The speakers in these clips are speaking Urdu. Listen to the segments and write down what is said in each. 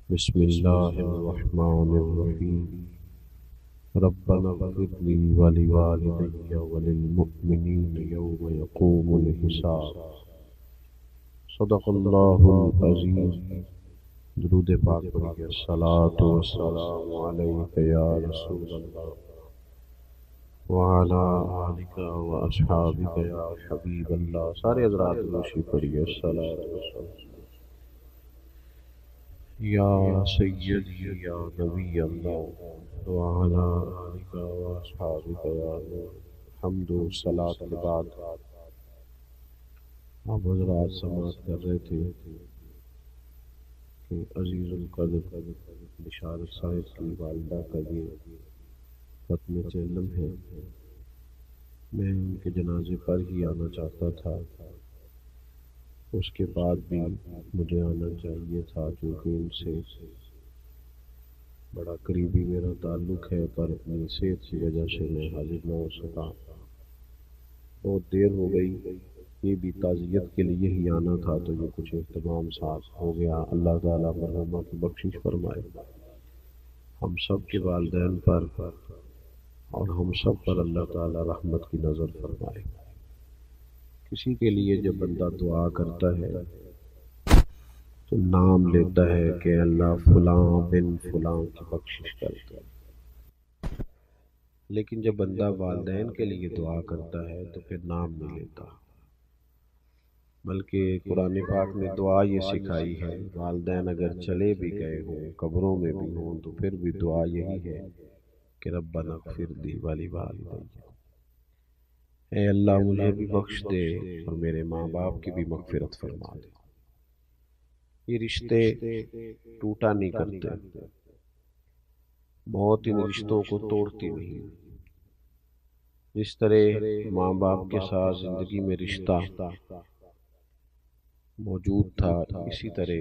بسم اللہ الرحمن الرحیم ربنا اغفر لی ولوالدی وللمؤمنین یوم یقوم الحساب۔ صدق اللہ العظیم۔ درود پاک پڑھیے۔ الصلاۃ والسلام علیک یا رسول اللہ وعلی آلک واصحابک یا حبیب اللہ۔ سارے حضرات روشی پڑھیے۔ الصلاۃ والسلام یا سیدی یا نبی اللہ وعلی آلک واصحابک یا نور۔ حمد و صلاۃ کے بعد آپ حضرات سماعت کر رہے تھے کہ عزیز القدر بشارت صاحب کی والدہ کا یہ ختم علم ہے۔ میں ان کے جنازے پر ہی آنا چاہتا تھا، اس کے بعد بھی مجھے آنا چاہیے تھا چونکہ ان سے بڑا قریبی میرا تعلق ہے، پر اپنی صحت کی وجہ سے میں حاضر نہ ہو سکا۔ بہت دیر ہو گئی، یہ بھی تعزیت کے لیے ہی آنا تھا تو یہ کچھ اہتمام ساتھ ہو گیا۔ اللہ تعالیٰ مرحومہ کی بخشش فرمائے، ہم سب کے والدین پر اور ہم سب پر اللہ تعالیٰ رحمت کی نظر فرمائے۔ کسی کے لیے جب بندہ دعا کرتا ہے تو نام لیتا ہے کہ اللہ فلاں بن فلاں کی بخشش کرتا ہے، لیکن جب بندہ والدین کے لیے دعا کرتا ہے تو پھر نام نہیں لیتا، بلکہ قرآن پاک نے دعا یہ سکھائی ہے، والدین اگر چلے بھی گئے ہوں، قبروں میں بھی ہوں، تو پھر بھی دعا یہی ہے کہ ربنا اغفر لی ولوالدی، اے اللہ مجھے بھی بخش دے اور میرے ماں باپ کی بھی مغفرت فرما دے۔ یہ رشتے ٹوٹا نہیں کرتے، موت ان رشتوں کو توڑتی نہیں۔ جس طرح ماں باپ کے ساتھ زندگی میں رشتہ موجود تھا، اسی طرح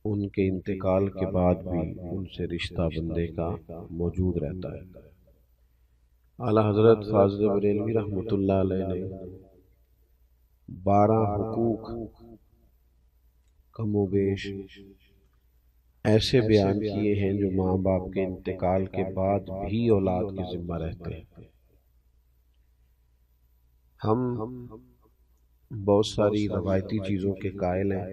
ان کے انتقال کے بعد بھی ان سے رشتہ بندے کا موجود رہتا ہے۔ اعلیٰ حضرت فاضل بریلوی رحمۃ اللہ علیہ نے 12 حقوق کم و بیش ایسے بیان کیے ہیں جو ماں باپ کے انتقال کے بعد بھی اولاد کے ذمہ رہتے ہیں۔ ہم بہت ساری روایتی چیزوں کے قائل ہیں،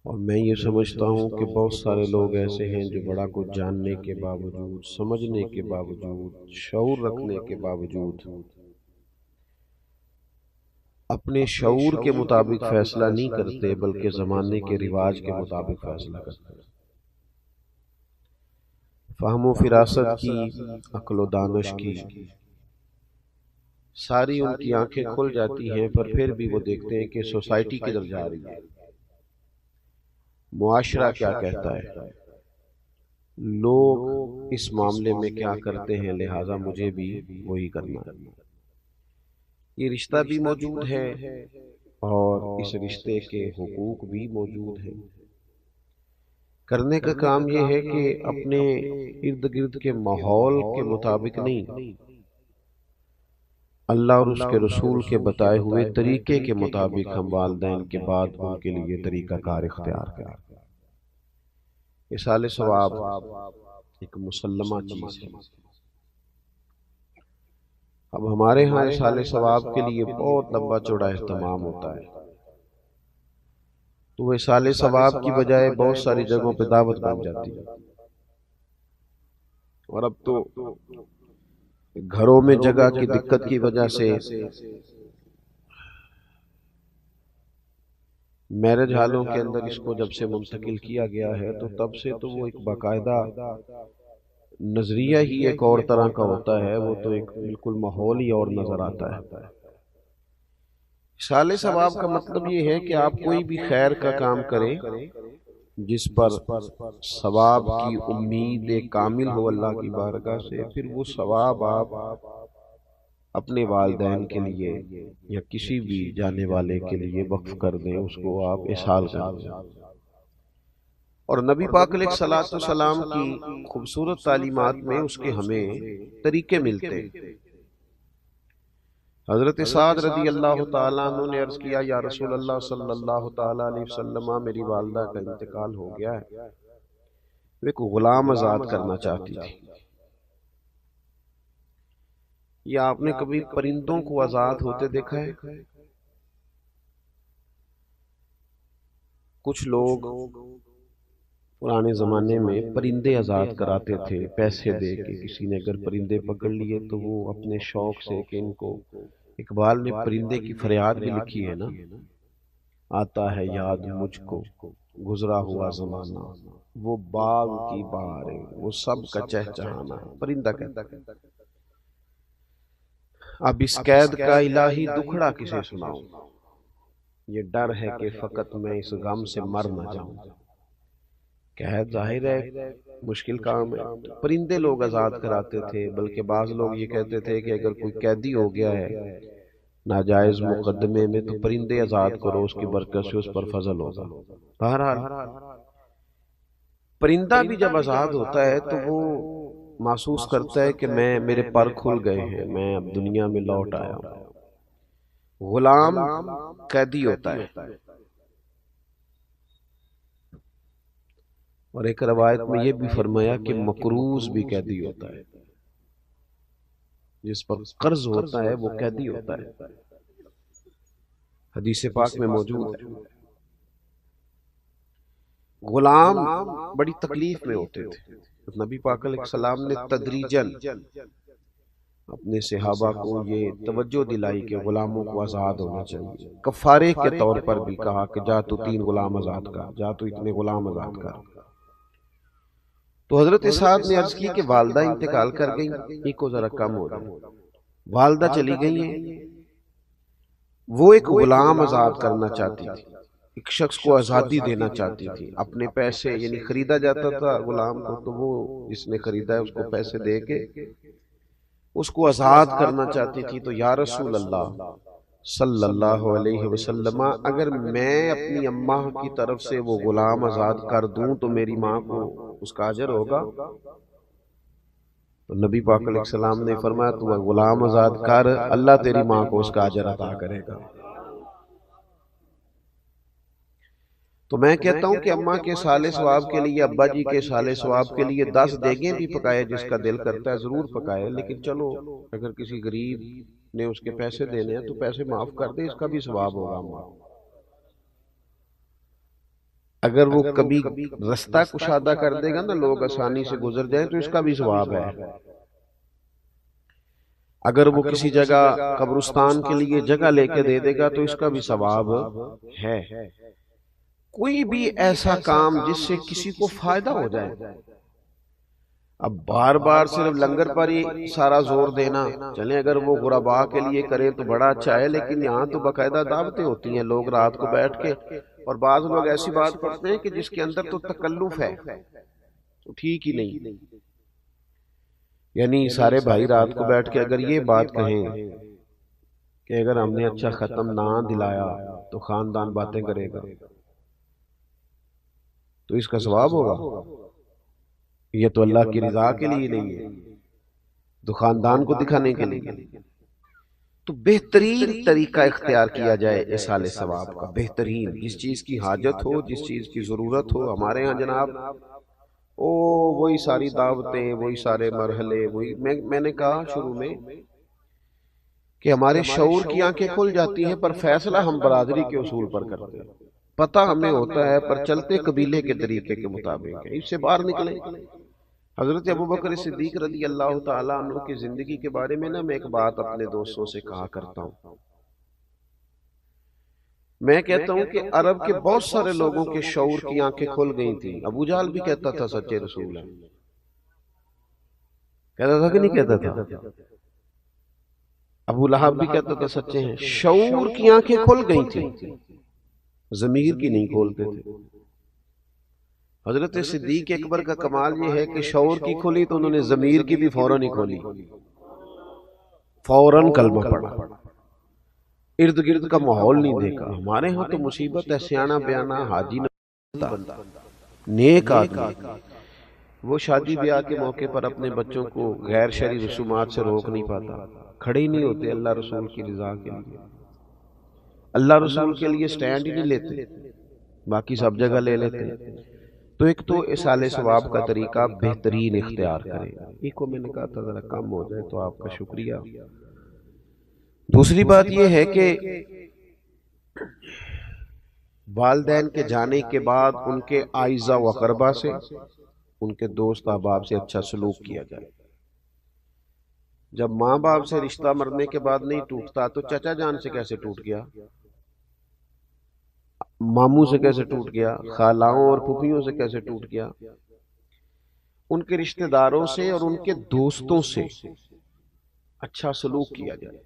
اور میں یہ سمجھتا ہوں کہ بہت سارے لوگ ایسے ہیں جو بڑا کچھ جاننے کے باوجود، سمجھنے کے باوجود، شعور رکھنے کے باوجود اپنے شعور کے مطابق فیصلہ نہیں کرتے، بلکہ زمانے کے رواج کے مطابق فیصلہ کرتے ہیں۔ فہم و فراست کی، عقل و دانش کی ساری ان کی آنکھیں کھل جاتی ہیں، پر پھر بھی وہ دیکھتے ہیں کہ سوسائٹی کدھر جا رہی ہے، معاشرہ کیا کہتا ہے، لوگ اس معاملے میں کیا کرتے ہیں، لہٰذا مجھے بھی وہی کرنا ہے۔ یہ رشتہ بھی موجود ہے اور اس رشتے کے حقوق بھی موجود ہیں۔ کرنے کا کام یہ ہے کہ اپنے ارد گرد کے ماحول کے مطابق نہیں، اللہ اور اس کے رسول کے بتائے ہوئے طریقے کے مطابق ہم والدین کے بعد ان کے لیے طریقہ کار اختیار کریں۔ اصال ثواب ایک مسلمہ چیز ہے۔ اب ہمارے ہاں اصال ثواب کے لیے بہت لمبا چوڑا اہتمام ہوتا ہے، تو وہ اصال ثواب کی بجائے بہت ساری جگہوں پہ دعوت بن جاتی ہے، اور اب تو گھروں میں جگہ کی دقت کی وجہ سے میرج ہالوں کے اندر اس کو جب سے منتقل کیا گیا ہے تو تب سے تو وہ ایک باقاعدہ نظریہ ہی ایک اور طرح کا ہوتا ہے، وہ تو ایک بالکل ماحول ہی اور نظر آتا ہے۔ اصال ثواب کا مطلب یہ ہے کہ آپ کوئی بھی خیر کا کام کریں جس پر ثواب کی امید کامل ہو اللہ کی بارگاہ سے، پھر وہ ثواب آپ اپنے والدین کے لیے یا کسی بھی جانے والے کے لیے وقف کر دیں، اس کو آپ اصال کر دیں۔ اور نبی پاک علیہ الصلوۃ والسلام کی خوبصورت تعلیمات میں اس کے ہمیں طریقے ملتے ہیں۔ حضرت سعد رضی اللہ تعالیٰ عنہ نے عرض کیا یا رسول اللہ صلی اللہ تعالیٰ علیہ وسلم میری والدہ کا انتقال ہو گیا ہے، وہ ایک غلام آزاد کرنا چاہتی تھی۔ یا آپ نے کبھی پرندوں کو آزاد ہوتے دیکھا ہے؟ کچھ لوگ پرانے زمانے میں پرندے آزاد کراتے تھے پیسے دے کے، کسی نے اگر پرندے پکڑ لیے تو وہ اپنے شوق سے کہ ان کو، اقبال نے پرندے کی فریاد بھی لکھی ہے نا، آتا ہے یاد مجھ کو گزرا ہوا زمانہ، وہ باغ کی بہاریں وہ سب کا چہچہانا، پرندہ کہتا ہے۔ اب اس قید کا الہی دکھڑا کسے سناؤں، یہ ڈر ہے کہ فقط میں اس غم سے مر نہ جاؤں۔ قید ظاہر ہے مشکل کام ہے، پرندے لوگ آزاد کراتے تھے، بلکہ بعض لوگ یہ کہتے تھے کہ اگر کوئی قیدی ہو گیا ہے ناجائز مقدمے میں تو پرندے آزاد کرو، اس کی برکت سے اس پر فضل ہوگا۔ بہرحال پرندہ بھی جب آزاد ہوتا ہے تو وہ محسوس کرتا ہے کہ میرے پر کھل گئے ہیں، میں اب دنیا میں لوٹ آیا ہوں۔ غلام قیدی ہوتا ہے، اور ایک روایت میں یہ بھی فرمایا کہ مقروض بھی قیدی ہوتا ہے، جس پر قرض ہوتا ہے وہ قیدی ہوتا ہے، حدیث پاک میں موجود ہے۔ غلام بڑی تکلیف میں ہوتے تھے، نبی پاک علیہ السلام نے تدریجاً اپنے صحابہ کو یہ توجہ دلائی کہ غلاموں کو آزاد ہونا چاہیے، کفارے کے طور پر بھی کہا کہ جا تو 3 غلام آزاد کر، جا تو اتنے غلام آزاد کر۔ تو حضرت سعد نے عرض کی کہ والدہ انتقال کر گئی، ایک کو ذرا کم ہو جائے، والدہ چلی گئی ہیں، وہ ایک غلام آزاد کرنا چاہتی تھی، ایک شخص کو آزادی دینا چاہتی تھی، اپنے پیسے، یعنی خریدا جاتا تھا غلام کو تو وہ جس نے خریدا ہے اس کو پیسے دے کے اس کو آزاد کرنا چاہتی تھی۔ تو یا رسول اللہ صلی اللہ علیہ وسلم، اگر میں اپنی اماں کی طرف سے وہ غلام آزاد کر دوں تو میری ماں کو اس کا اجر ہوگا؟ تو نبی پاک علیہ السلام نے فرمایا تو غلام آزاد کر، اللہ تیری ماں کو اس کا اجر عطا کرے گا۔ تو میں کہتا ہوں کہ اماں کے سالے ثواب کے لیے، ابا جی کے سالے ثواب کے لیے 10 دیگیں بھی پکائے، جس کا دل کرتا ہے ضرور پکائے، لیکن چلو اگر کسی غریب نے اس کے پیسے دینے ہیں تو پیسے معاف کر دے، اس کا بھی ثواب ہوگا اماں۔ اگر وہ کبھی رستہ کشادہ کر دے گا نا، لوگ آسانی سے گزر جائیں تو اس کا بھی ثواب ہے۔ اگر وہ کسی جگہ قبرستان کے لیے جگہ لے کے دے دے گا تو اس کا بھی ثواب ہے۔ کوئی بھی ایسا کام جس سے کسی کو فائدہ ہو جائے، اب بار بار صرف لنگر پر ہی سارا زور دینا، چلیں اگر وہ غرباء کے لیے کریں تو بڑا اچھا ہے، لیکن یہاں تو باقاعدہ دعوتیں ہوتی ہیں، لوگ رات کو بیٹھ کے، اور بعض لوگ ایسی بات کرتے ہیں کہ جس کے اندر تو تکلف ہے، تو ٹھیک ہی نہیں۔ یعنی سارے بھائی رات کو بیٹھ کے اگر یہ بات کہیں کہ اگر ہم نے اچھا ختم نہ دلایا تو خاندان باتیں کرے گا، تو اس کا ثواب ہوگا؟ یہ تو اللہ کی رضا کے لیے نہیں ہے، تو خاندان کو دکھانے کے لیے۔ تو بہترین طریقہ اختیار کیا جائے ایصال ثواب کا، بہترین، جس چیز کی حاجت ہو، جس چیز کی ضرورت ہو۔ ہمارے ہاں جناب وہی ساری دعوتیں، وہی سارے مرحلے، وہی میں نے کہا شروع میں کہ ہمارے شعور کی آنکھیں کھل جاتی ہیں، پر فیصلہ ہم برادری کے اصول پر کرتے ہیں، پتہ ہمیں ہوتا ہے پر چلتے قبیلے کے طریقے کے مطابق ہے، اس سے باہر نکلیں۔ حضرت ابوبکر صدیق رضی اللہ تعالیٰ عنہ کی زندگی کے بارے میں میں ایک بات اپنے دوستوں سے کہا کرتا ہوں، میں کہتا ہوں کہ عرب کے بہت سارے لوگوں کے شعور کی آنکھیں کھل گئی تھیں۔ ابو جہل بھی کہتا تھا سچے رسول ہیں، کہتا تھا کہ نہیں کہتا تھا؟ ابو لہب بھی کہتا تھا سچے ہیں۔ شعور کی آنکھیں کھل گئی تھیں، ضمیر کی نہیں کھولتے تھے۔ حضرت صدیق اکبر کا کمال یہ ہے کہ شعور کی کھلی تو انہوں نے ضمیر کی بھی فوراً ہی کھولی، فوراً کلمہ پڑھا، ارد گرد کا ماحول نہیں دیکھا۔ ہمارے ہاں تو مصیبت ہے، سیانا بیانا حاجی بندہ، نیک آدمی، وہ شادی بیاہ کے موقع پر اپنے بچوں کو غیر شرعی رسومات سے روک نہیں پاتا، کھڑے ہی نہیں ہوتے اللہ رسول کی رضا کے لیے، اللہ رسول کے لیے سٹینڈ ہی نہیں لیتے، باقی سب جگہ لے لیتے ہیں۔ تو ایک تو اصال ثواب کا طریقہ بہترین اختیار کریں، ایک کو میں نے کہا تھا ذرا کم ہو جائے تو آپ کا شکریہ۔ دوسری بات یہ ہے کہ والدین کے جانے کے بعد ان کے اعزا و اقربا سے، ان کے دوست احباب سے اچھا سلوک کیا جائے۔ جب ماں باپ سے رشتہ مرنے کے بعد نہیں ٹوٹتا تو چچا جان سے کیسے ٹوٹ گیا، ماموں سے کیسے ٹوٹ گیا، خالاؤں اور پھوپھیوں سے کیسے ٹوٹ گیا؟ ان کے رشتہ داروں سے اور ان کے دوستوں سے اچھا سلوک کیا جائے۔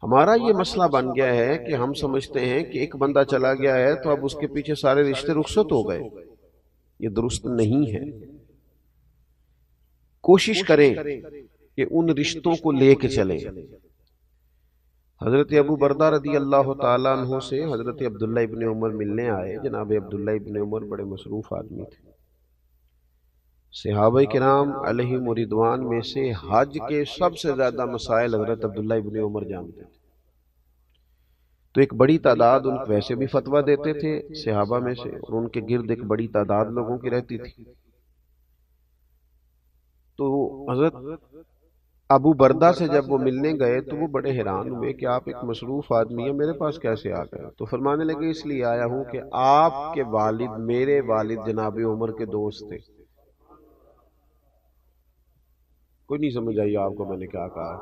ہمارا یہ مسئلہ بن گیا ہے کہ ہم سمجھتے ہیں کہ ایک بندہ چلا گیا ہے تو اب اس کے پیچھے سارے رشتے رخصت ہو گئے، یہ درست نہیں ہے۔ کوشش کریں کہ ان رشتوں کو لے کے چلیں۔ حضرت ابو بردہ رضی اللہ تعالیٰ عنہ سے حضرت عبداللہ ابن عمر ملنے آئے۔ جناب عبداللہ ابن عمر بڑے مصروف آدمی تھے، صحابہ کرام علیہم رضوان میں سے حج کے سب سے زیادہ مسائل حضرت عبداللہ ابن عمر جانتے تھے، تو ایک بڑی تعداد ان ویسے بھی فتویٰ دیتے تھے صحابہ میں سے، اور ان کے گرد ایک بڑی تعداد لوگوں کی رہتی تھی۔ تو حضرت ابو بردہ سے جب وہ ملنے گئے تو وہ بڑے حیران ہوئے کہ آپ ایک مصروف آدمی ہیں، میرے پاس کیسے آ گئے؟ تو فرمانے لگے اس لیے آیا ہوں کہ آپ کے والد میرے والد جناب عمر کے دوست تھے۔ کوئی نہیں سمجھ آئی آپ کو میں نے کیا کہا؟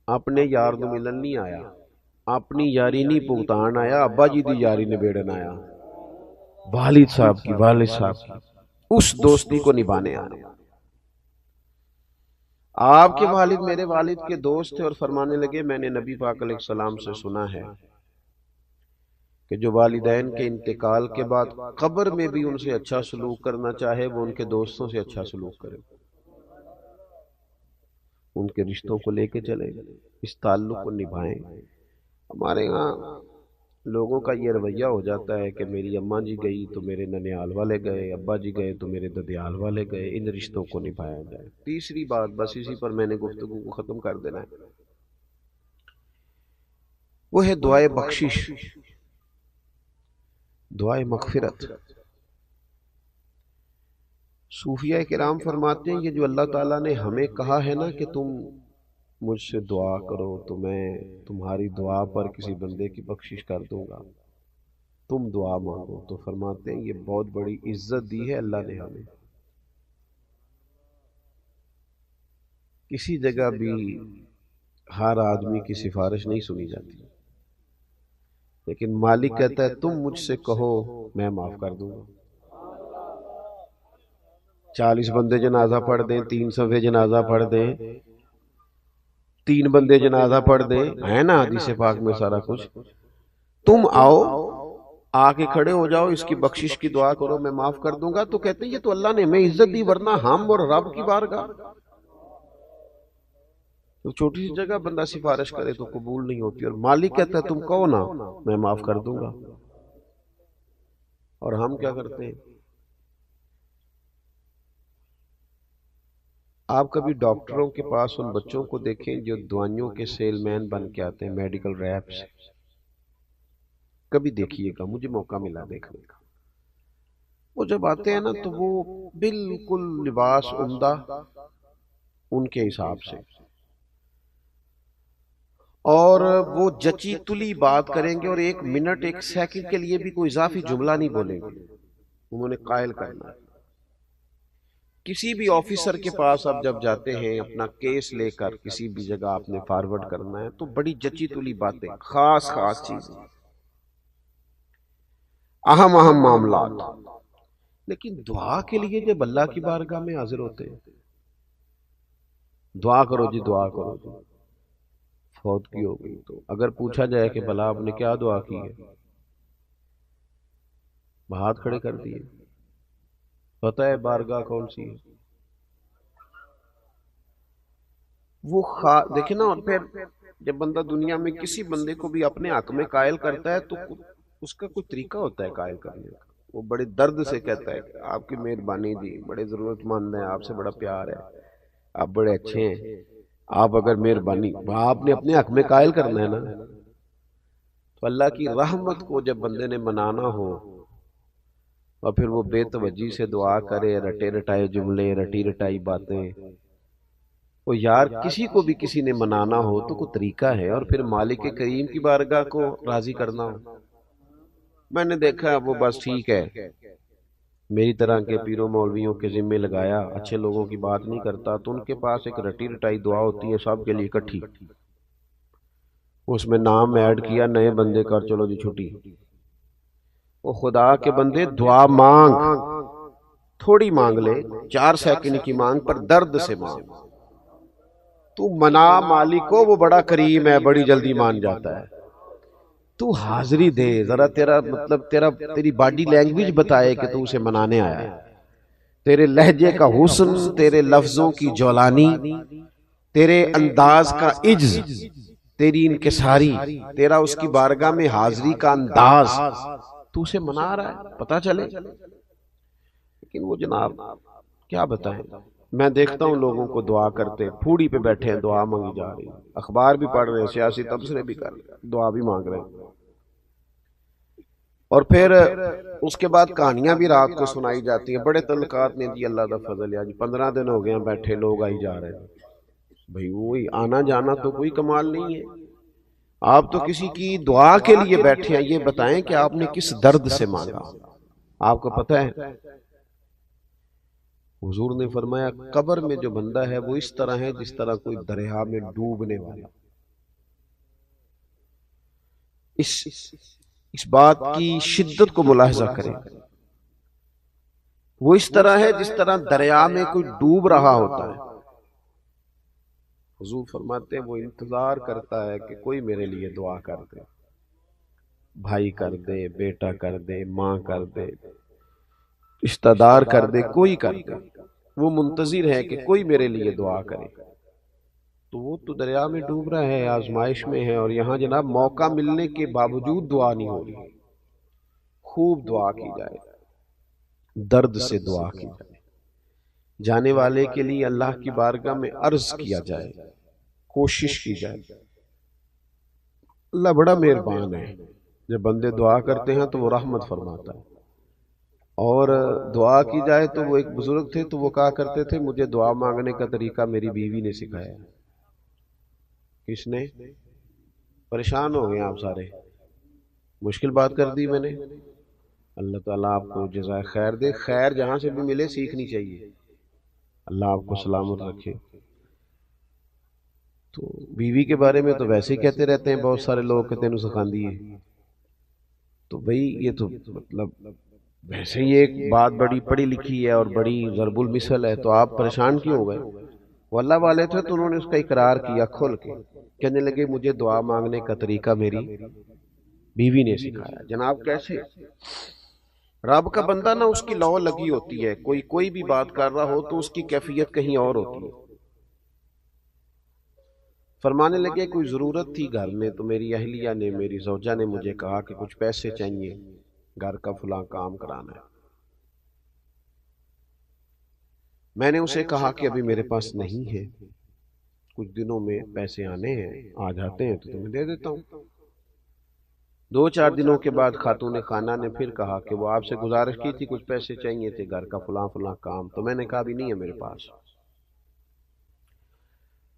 اپنے یار دو ملن نہیں آیا، اپنی یاری نہیں پگتان آیا، ابا جی دی یاری نبیڑن آیا، والد صاحب کی اس دوستی کو نبھانے آیا۔ آپ کے والد میرے والد کے دوست تھے، اور فرمانے لگے میں نے نبی پاک علیہ السلام سے سنا ہے کہ جو والدین کے انتقال کے بعد قبر میں بھی ان سے اچھا سلوک کرنا چاہے وہ ان کے دوستوں سے اچھا سلوک کرے، ان کے رشتوں کو لے کے چلے، اس تعلق کو نبھائیں۔ ہمارے ہاں لوگوں کا یہ رویہ ہو جاتا ہے کہ میری اماں جی گئی تو میرے ننیال والے گئے، ابا جی گئے تو میرے ددیال والے گئے، ان رشتوں کو نبھایا جائے۔ تیسری بات، بس اسی پر میں نے گفتگو کو ختم کر دینا ہے، وہ ہے دعائے بخشش، دعائے مغفرت۔ صوفیہ کرام فرماتے ہیں یہ جو اللہ تعالیٰ نے ہمیں کہا ہے نا کہ تم مجھ سے دعا کرو تو میں تمہاری دعا پر کسی بندے کی بخشش کر دوں گا، تم دعا مانگو، تو فرماتے ہیں یہ بہت بڑی عزت دی ہے اللہ نے ہمیں۔ کسی جگہ بھی ہر آدمی کی سفارش نہیں سنی جاتی، لیکن مالک کہتا ہے تم مجھ سے کہو میں معاف کر دوں گا۔ 40 بندے جنازہ پڑھ دیں، 3 صفحے جنازہ پڑھ دیں، 3 بندے جنازہ پڑھ دیں، ہے نا حدیث پاک میں سارا کچھ، تم آؤ آ کے کھڑے ہو جاؤ، اس کی بخشش کی دعا کرو میں معاف کر دوں گا، تو کہتے ہیں یہ تو اللہ نے ہمیں عزت دی، ورنہ ہم اور رب کی بارگاہ تو چھوٹی سی جگہ بندہ سفارش کرے تو قبول نہیں ہوتی، اور مالک کہتا ہے تم کہو نا میں معاف کر دوں گا۔ اور ہم کیا کرتے ہیں؟ آپ کبھی ڈاکٹروں کے پاس ان بچوں کو دیکھیں جو دوائیوں کے سیل مین بن کے آتے ہیں، میڈیکل ریپس، کبھی دیکھیے گا، مجھے موقع ملا دیکھنے کا۔ وہ جب آتے ہیں نا تو وہ بالکل لباس عمدہ ان کے حساب سے، اور وہ جچی تلی بات کریں گے، اور 1 منٹ 1 سیکنڈ کے لیے بھی کوئی اضافی جملہ نہیں بولیں گے، انہوں نے قائل کرنا ہے۔ کسی بھی آفیسر کے پاس آپ جب جاتے ہیں اپنا کیس لے کر، کسی بھی جگہ آپ نے فارورڈ کرنا ہے تو بڑی جچی تلی باتیں، خاص چیزیں، اہم معاملات، لیکن دعا کے لیے جب اللہ کی بارگاہ میں حاضر ہوتے ہیں، دعا کرو جی، دعا کرو جی، فوت کی ہو گئی تو اگر پوچھا جائے کہ بھلا آپ نے کیا دعا کی ہے، ہاتھ کھڑے کر دیے، پتہ ہے بارگاہ کون سی ہے وہ دیکھیں نا۔ اور پھر جب بندہ دنیا میں کسی بندے کو بھی اپنے حق میں قائل کرتا ہے تو اس کا کوئی طریقہ ہوتا ہے قائل کرنے کا، وہ بڑے درد سے کہتا ہے کہ آپ کی مہربانی دی، بڑے ضرورت مند ہیں، آپ سے بڑا پیار ہے، آپ بڑے اچھے ہیں، آپ اگر مہربانی آپ نے اپنے حق میں قائل کرنا ہے نا، تو اللہ کی رحمت کو جب بندے نے منانا ہو اور پھر وہ بے توجہی سے دعا کرے، رٹے رٹائے جملے، رٹی رٹائی باتیں، وہ یار کسی کو بھی کسی نے منانا ہو تو کوئی طریقہ ہے، اور پھر مالک کریم کی بارگاہ کو راضی کرنا ہو۔ میں نے دیکھا وہ بس ٹھیک ہے، میری طرح کے پیروں مولویوں کے ذمے لگایا، اچھے لوگوں کی بات نہیں کرتا، تو ان کے پاس ایک رٹی رٹائی دعا ہوتی ہے سب کے لیے اکٹھی، اس میں نام ایڈ کیا، نئے بندے کر، چلو جی چھٹی۔ وہ خدا کے بندے دعا مانگ، تھوڑی مانگ لے، 4 سیکنڈ کی مانگ پر درد سے مانگ، تو منا مالک کو، وہ بڑا کریم ہے، بڑی جلدی مان جاتا ہے۔ تو حاضری دے ذرا، تیرا مطلب تیری باڈی لینگویج بتائے کہ تو اسے منانے آیا ہے، تیرے لہجے کا حسن، تیرے لفظوں کی جولانی، تیرے انداز کا عجز، تیری انکساری، تیرا اس کی بارگاہ میں حاضری کا انداز، تو اسے منا رہا ہے، پتہ چلے۔ لیکن وہ جناب کیا بتائیں، میں دیکھتا ہوں لوگوں کو دعا کرتے، پھوڑی پہ بیٹھے ہیں، دعا مانگی جا رہی ہے، اخبار بھی پڑھ رہے ہیں، سیاسی تبصرے بھی کر رہے ہیں، دعا بھی مانگ رہے ہیں، اور پھر اس کے بعد کہانیاں بھی رات کو سنائی جاتی ہیں، بڑے تعلقات نے جی، اللہ کا فضل ہے، جی 15 دن ہو گئے ہیں بیٹھے، لوگ آئی جا رہے ہیں۔ بھئی وہی آنا جانا تو کوئی کمال نہیں ہے، آپ تو کسی کی دعا کے لیے بیٹھے ہیں، یہ بتائیں کہ آپ نے کس درد سے مانگا۔ آپ کو پتہ ہے حضور نے فرمایا قبر میں جو بندہ ہے وہ اس طرح ہے جس طرح کوئی دریا میں ڈوبنے والا۔ اس بات کی شدت کو ملاحظہ کریں، وہ اس طرح ہے جس طرح دریا میں کوئی ڈوب رہا ہوتا ہے۔ حضور فرماتے ہیں وہ انتظار کرتا ہے کہ کوئی میرے لیے دعا کر دے، بھائی کر دے، بیٹا کر دے، ماں کر دے، رشتہ دار کر دے، کوئی کر دے، وہ منتظر ہے کہ کوئی میرے لیے دعا کرے۔ تو وہ تو دریا میں ڈوب رہا ہے، آزمائش میں ہے، اور یہاں جناب موقع ملنے کے باوجود دعا نہیں ہو رہی۔ خوب دعا کی جائے، درد سے دعا کی جائے، جانے والے کے لیے اللہ کی بارگاہ میں عرض کیا جائے، کوشش کی جائے۔ اللہ بڑا مہربان ہے، جب بندے دعا کرتے ہیں تو وہ رحمت فرماتا ہے، اور دعا کی جائے تو وہ ایک بزرگ تھے تو وہ کہا کرتے تھے مجھے دعا مانگنے کا طریقہ میری بیوی نے سکھایا۔ کس نے؟ پریشان ہو گئے آپ سارے، مشکل بات کر دی میں نے۔ اللہ تعالیٰ آپ کو جزائے خیر دے، خیر جہاں سے بھی ملے سیکھنی چاہیے، اللہ آپ کو سلامت رکھے۔ تو بیوی کے بارے میں تو ویسے ہی کہتے رہتے ہیں بہت سارے لوگ کہ تینوں سکھاندی ہے، تو بھئی یہ تو مطلب ویسے ہی ایک بات بڑی پڑھی لکھی ہے اور بڑی ضرب المثل ہے، تو آپ پریشان کیوں ہو گئے؟ وہ اللہ والے تھے تو انہوں نے اس کا اقرار کیا کھل کے، کہنے لگے مجھے دعا مانگنے کا طریقہ میری بیوی نے سکھایا۔ جناب کیسے؟ رب کا بندہ نا اس کی لو لگی ہوتی ہے، کوئی بھی بات کر رہا ہو تو اس کی کیفیت کہیں اور ہوتی ہے۔ فرمانے لگے کوئی ضرورت تھی گھر میں تو میری اہلیہ نے، میری زوجہ نے مجھے کہا کہ کچھ پیسے چاہیے، گھر کا فلاں کام کرانا ہے۔ میں نے اسے کہا کہ ابھی میرے پاس نہیں ہے، کچھ دنوں میں پیسے آنے ہیں، آ جاتے ہیں تو تمہیں دے دیتا ہوں۔ 2-4 دنوں کے بعد خاتون خانہ نے پھر کہا کہ وہ آپ سے گزارش کی تھی، کچھ پیسے چاہیے تھے، گھر کا فلاں فلاں کام، تو میں نے کہا بھی نہیں ہے میرے پاس۔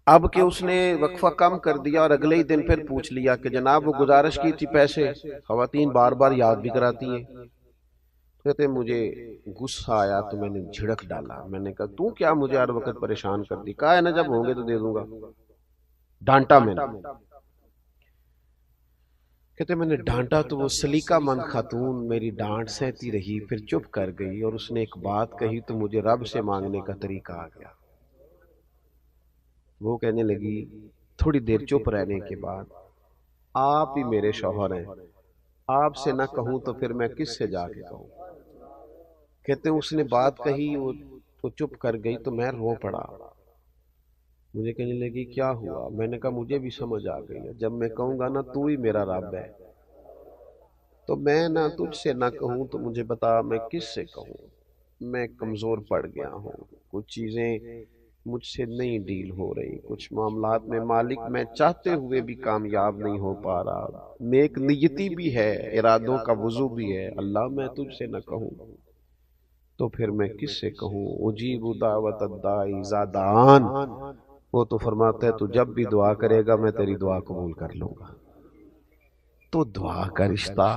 اب کہ اس نے وقفہ کم کر دیا اور اگلے ہی دن پھر پوچھ لیا کہ جناب وہ گزارش کی تھی پیسے، خواتین بار بار یاد بھی کراتی ہیں۔ کہتے مجھے غصہ آیا تو میں نے جھڑک ڈالا، میں نے کہا تو کیا مجھے ہر وقت پریشان کر دی، کہا ہے نا جب ہوں گے تو دے دوں گا، ڈانٹا میں نے۔ کہتے میں نے ڈانٹا تو وہ سلیقہ مند خاتون میری ڈانٹ سہتی رہی، پھر چپ کر گئی، اور اس نے ایک بات کہی تو مجھے رب سے مانگنے کا طریقہ آ گیا۔ وہ کہنے لگی تھوڑی دیر چپ رہنے کے بعد آپ ہی میرے شوہر ہیں، آپ سے نہ کہوں تو پھر میں کس سے جا کے کہوں۔ کہتے ہیں اس نے بات کہی، وہ تو چپ کر گئی تو میں رو پڑا۔ مجھے کہنے لگی کیا ہوا؟ میں نے کہا مجھے بھی سمجھ آ گئی ہے، جب میں کہوں گا نا تو ہی میرا رب ہے، تو میں نہ تجھ سے نہ کہوں تو مجھے بتا میں کس سے کہوں، میں کمزور پڑ گیا ہوں، کچھ چیزیں مجھ سے نہیں ڈیل ہو رہی، کچھ معاملات میں مالک میں چاہتے ہوئے بھی کامیاب نہیں ہو پا رہا، نیک نیتی بھی ہے، ارادوں کا وضو بھی ہے، اللہ میں تجھ سے نہ کہوں تو پھر میں کس سے کہوں، اجیب دعوت الداعی اذا دعان، وہ تو فرماتا ہے تو جب بھی دعا کرے گا میں تیری دعا قبول کر لوں گا۔ تو دعا کا رشتہ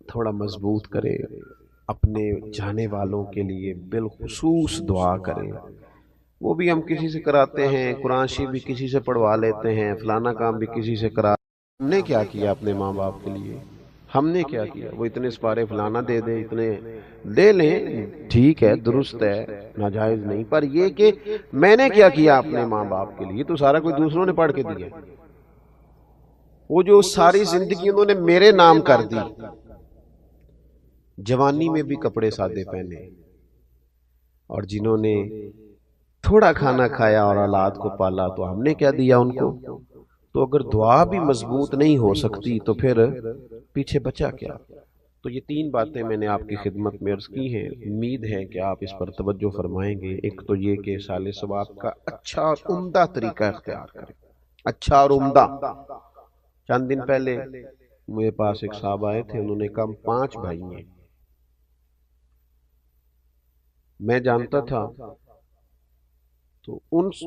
تھوڑا مضبوط کرے، اپنے جانے والوں کے لیے بالخصوص دعا کرے، وہ بھی ہم کسی سے کراتے ہیں، قرآن شریف بھی کسی سے پڑھوا لیتے ہیں، فلانا کام بھی کسی سے کرا، ہم نے کیا کیا اپنے ماں باپ کے لیے؟ ہم نے کیا کیا؟ وہ اتنے سپارے فلانا دے دے، اتنے دے لیں، ٹھیک ہے، درست ہے، ناجائز نہیں، پر یہ کہ میں نے کیا کیا اپنے ماں باپ کے لیے، تو سارا کوئی دوسروں نے پڑھ کے دیا، وہ جو ساری زندگی انہوں نے میرے نام کر دی، جوانی میں بھی کپڑے سادے پہنے، اور جنہوں نے تھوڑا کھانا کھایا اور اولاد کو پالا تو ہم نے کیا دیا ان کو؟ تو اگر دعا بھی مضبوط نہیں ہو سکتی تو پھر پیچھے بچا کیا؟ تو یہ تین باتیں میں نے آپ کی خدمت میں عرض کی ہیں، امید ہے کہ آپ اس پر توجہ فرمائیں گے۔ ایک تو یہ کہ سال ثواب کا اچھا اور عمدہ طریقہ اختیار کریں، اچھا اور عمدہ۔ چند دن پہلے میرے پاس ایک صاحب آئے تھے، انہوں نے کہا 5 بھائی ہیں، میں جانتا تھا، تو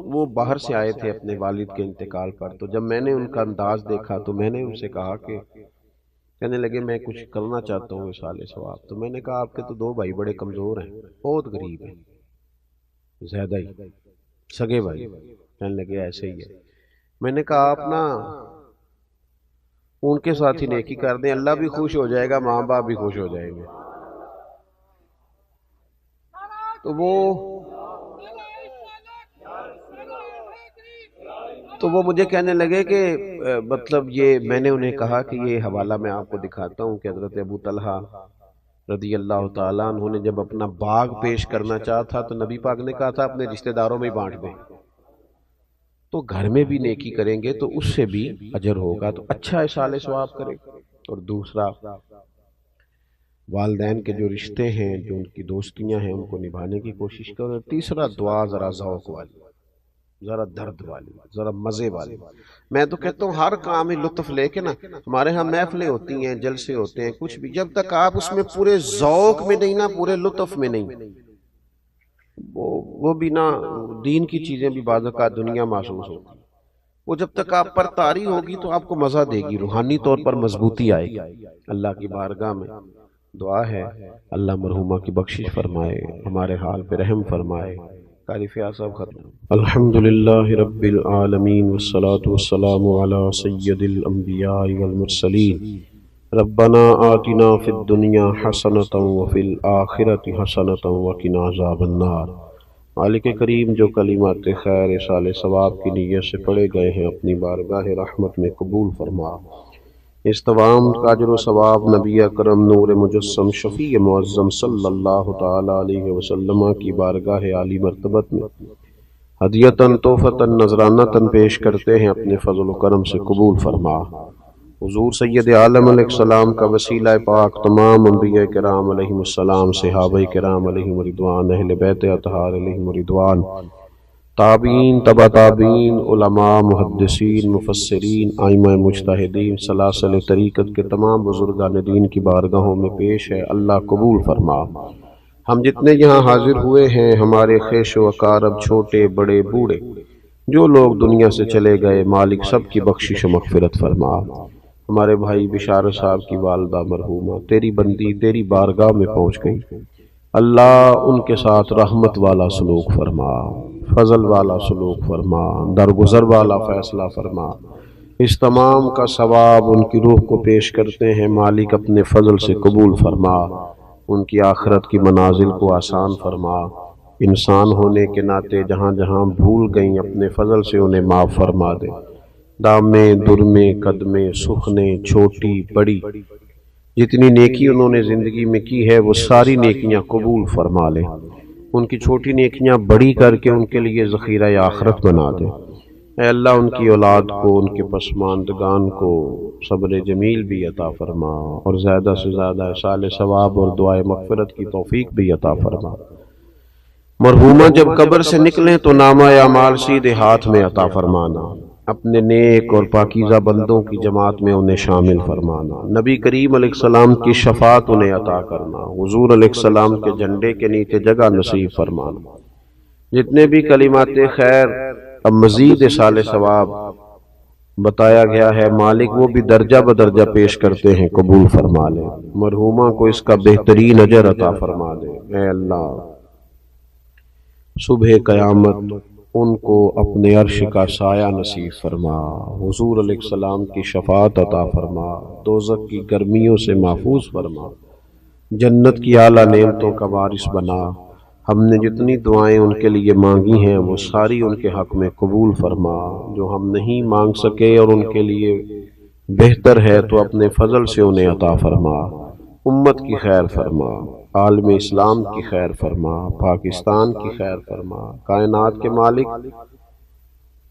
وہ باہر سے آئے تھے اپنے والد کے انتقال پر، تو جب میں نے ان کا انداز دیکھا تو میں نے ان سے کہا کہ کہنے لگے میں کچھ کرنا چاہتا ہوں اس سال ثواب، تو میں نے کہا آپ کے تو 2 بھائی بڑے کمزور ہیں، بہت غریب ہیں، زیادہ ہی سگے بھائی، کہنے لگے ایسے ہی ہے۔ میں نے کہا آپ نا ان کے ساتھ ہی نیکی کر دیں، اللہ بھی خوش ہو جائے گا، ماں باپ بھی خوش ہو جائیں گے۔ تو وہ مجھے کہنے لگے کہ مطلب یہ، میں نے انہیں کہا کہ یہ حوالہ میں آپ کو دکھاتا ہوں کہ حضرت ابو طلحہ رضی اللہ تعالیٰ عنہ نے جب اپنا باغ پیش کرنا چاہا تھا تو نبی پاک نے کہا تھا اپنے رشتہ داروں میں بانٹ دیں، تو گھر میں بھی نیکی کریں گے تو اس سے بھی اجر ہوگا، تو اچھا اصال ثواب کریں۔ اور دوسرا، والدین کے جو رشتے ہیں، جو ان کی دوستیاں ہیں، ان کو نبھانے کی کوشش کریں۔ تیسرا، دعا ذرا ذوق والی، ذرا درد والی، ذرا مزے والی۔ میں تو کہتا ہوں ہر کام میں لطف لے کے نا، ہمارے ہاں محفلیں ہوتی ہیں، جلسے ہوتے ہیں، کچھ بھی، جب تک آپ اس میں پورے ذوق میں نہیں نا، پورے لطف میں نہیں، وہ بھی نا، دین کی چیزیں بھی بعض اوقات دنیا محسوس ہوتی، وہ جب تک آپ پر طاری ہوگی تو آپ کو مزہ دے گی، روحانی طور پر مضبوطی آئے گی۔ اللہ کی بارگاہ میں دعا ہے اللہ مرحومہ کی بخشش فرمائے، ہمارے حال پہ رحم فرمائے۔ قاری فیاض صاحب ختم۔ الحمدللہ رب العالمین والصلاة والسلام علی سید الانبیاء والمرسلین، ربنا آتنا فی الدنیا حسنۃ وفی الآخرۃ حسنۃ وقنا عذاب النار۔ مالک کریم، جو کلمات خیر سال ثواب کی نیت سے پڑھے گئے ہیں اپنی بارگاہ رحمت میں قبول فرما، اس تمام کا اجر و ثواب نبی اکرم نور مجسم شفیع معظم صلی اللہ تعالی علیہ وسلم کی بارگاہ عالی مرتبت میں ہدیتاً تحفتاً نذرانتاً پیش کرتے ہیں، اپنے فضل و کرم سے قبول فرما۔ حضور سید عالم علیہ السلام کا وسیلہ پاک تمام انبیاء کرام علیہم السلام، صحابہ کرام علیہم رضوان، اہل بیت اطہار علیہم رضوان، تابعین، تبع تابعین، علماء، محدثین، مفسرین، ائمہ مجتہدین، سلاسل طریقت کے تمام بزرگان دین کی بارگاہوں میں پیش ہے، اللہ قبول فرما۔ ہم جتنے یہاں حاضر ہوئے ہیں، ہمارے خیش و اقارب، چھوٹے بڑے بوڑھے، جو لوگ دنیا سے چلے گئے، مالک سب کی بخشش و مغفرت فرما۔ ہمارے بھائی بشارت صاحب کی والدہ مرحومہ تیری بندی تیری بارگاہ میں پہنچ گئی، اللہ ان کے ساتھ رحمت والا سلوک فرما، فضل والا سلوک فرما، درگزر والا فیصلہ فرما۔ اس تمام کا ثواب ان کی روح کو پیش کرتے ہیں، مالک اپنے فضل سے قبول فرما، ان کی آخرت کی منازل کو آسان فرما۔ انسان ہونے کے ناطے جہاں جہاں بھول گئیں، اپنے فضل سے انہیں معاف فرما دے۔ دامیں درمیں قدمیں سخنیں چھوٹی بڑی، جتنی نیکی انہوں نے زندگی میں کی ہے وہ ساری نیکیاں قبول فرما لے، ان کی چھوٹی نیکیاں بڑی کر کے ان کے لیے ذخیرہ آخرت بنا دے۔ اے اللہ ان کی اولاد کو، ان کے پسماندگان کو صبر جمیل بھی عطا فرما، اور زیادہ سے زیادہ اصال ثواب اور دعائے مغفرت کی توفیق بھی عطا فرما۔ مرحومہ جب قبر سے نکلیں تو نامہ اعمال سیدھے ہاتھ میں عطا فرمانا، اپنے نیک اور پاکیزہ بندوں کی جماعت میں انہیں شامل فرمانا، نبی کریم علیہ السلام کی شفاعت انہیں عطا کرنا، حضور علیہ السلام کے جھنڈے کے نیچے جگہ نصیب فرمانا۔ جتنے بھی کلمات خیر اب مزید اصال ثواب بتایا گیا ہے، مالک وہ بھی درجہ بدرجہ پیش کرتے ہیں، قبول فرما لے، مرحومہ کو اس کا بہترین اجر عطا فرما دے۔ اے اللہ صبح قیامت ان کو اپنے عرش کا سایہ نصیب فرما، حضور علیہ السلام کی شفاعت عطا فرما، دوزخ کی گرمیوں سے محفوظ فرما، جنت کی اعلیٰ نعمتوں کا وارث بنا۔ ہم نے جتنی دعائیں ان کے لیے مانگی ہیں وہ ساری ان کے حق میں قبول فرما، جو ہم نہیں مانگ سکے اور ان کے لیے بہتر ہے تو اپنے فضل سے انہیں عطا فرما۔ امت کی خیر فرما، عالم اسلام کی خیر فرما، پاکستان کی خیر فرما، کائنات کے مالک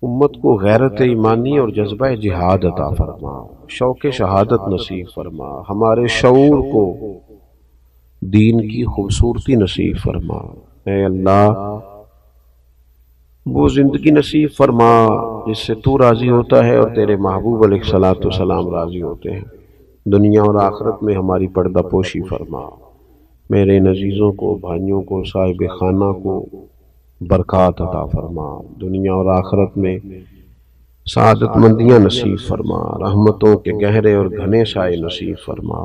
امت کو غیرت ایمانی اور جذبہ جہاد عطا فرما، شوق شہادت نصیب فرما، ہمارے شعور کو دین کی خوبصورتی نصیب فرما۔ اے اللہ وہ زندگی نصیب فرما جس سے تو راضی ہوتا ہے اور تیرے محبوب علیہ الصلوۃ والسلام راضی ہوتے ہیں، دنیا اور آخرت میں ہماری پردہ پوشی فرما، میرے عزیزوں کو، بھائیوں کو، صاحب خانہ کو برکات عطا فرما، دنیا اور آخرت میں سعادت مندیاں نصیب فرما، رحمتوں کے گہرے اور گھنے سائے نصیب فرما۔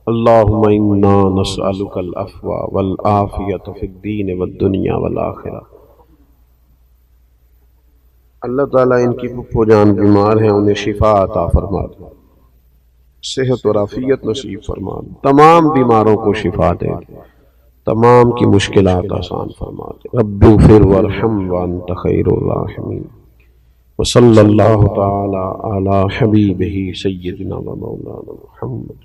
اللہم انا نسألک العفو والعافیۃ فی الدین والدنیا والآخرہ۔ اللہ تعالیٰ ان کی پھپھو جان بیمار ہیں، انہیں شفا عطا فرما دے، صحت اور عافیت نصیب فرما دے، تمام بیماروں کو شفا دے، تمام کی مشکلات آسان فرما دے۔ رب اغفر وارحم وانت خیر الراحمین، وصلی اللہ تعالی علی حبیبہ سیدنا و مولانا محمد۔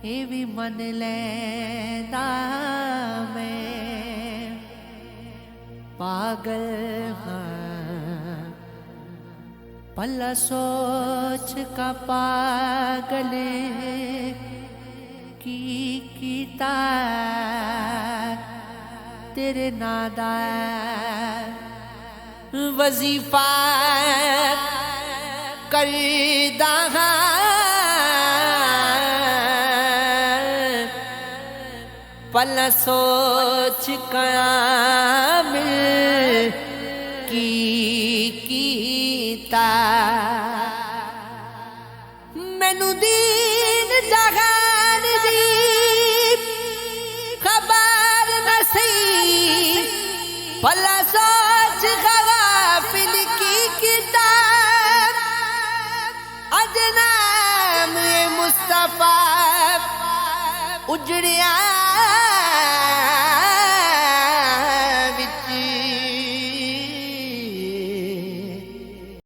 یہ بھی من لینا میں پاگل ہاں، پلا سوچ کا پاگل کیتا تیرے نادار وظیفہ کردہ پلا سوچ کامل کیتا مینوں دین جہان دی خبر نہ سی، پلا سوچ غافل کیتا اج نام مصطفیٰ اجڑیا